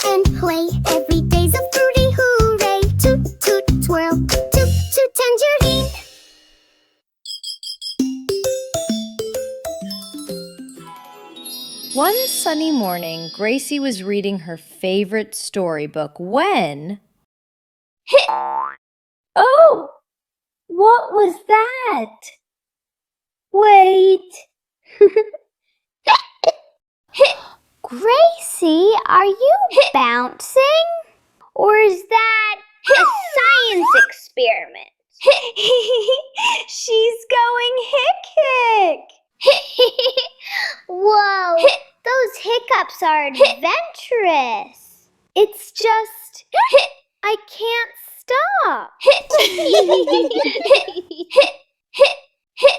and play. Every day's a fruity hooray. Toot toot twirl, toot toot tangerine. One sunny morning, Gracie was reading her favorite storybook when... Oh! What was that? Wait. Gracie, are you bouncing? Or is that a science experiment? She's going hick-hick. Whoa, those hiccups are adventurous. It's just, I can't stop.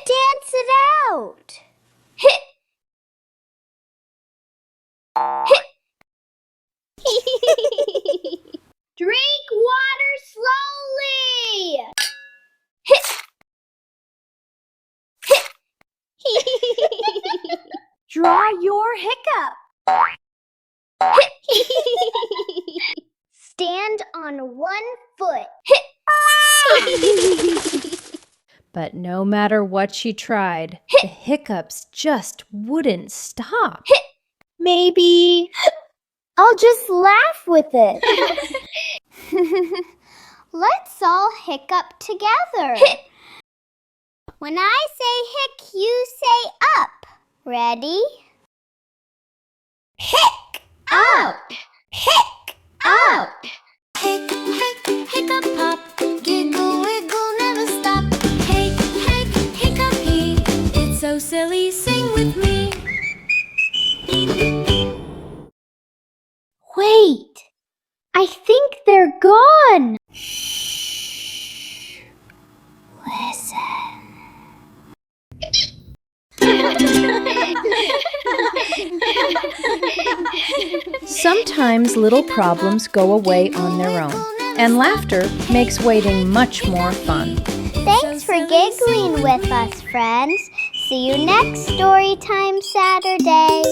Dance it out. Drink water slowly. Draw your hiccup. Stand on one foot. But no matter what she tried, the hiccups just wouldn't stop. Maybe I'll just laugh with it. Let's all hiccup together. When I say hic, you say up. Ready? Hic out. Hic out. Hic, hic, hiccup pop. Giggle, wiggle, never stop. Hic, hic, hiccupy. It's so silly, sing with me. Wait, I think they're gone. Shh. Listen. Sometimes little problems go away on their own, and laughter makes waiting much more fun. Thanks for giggling with us, friends. See you next Storytime Saturday.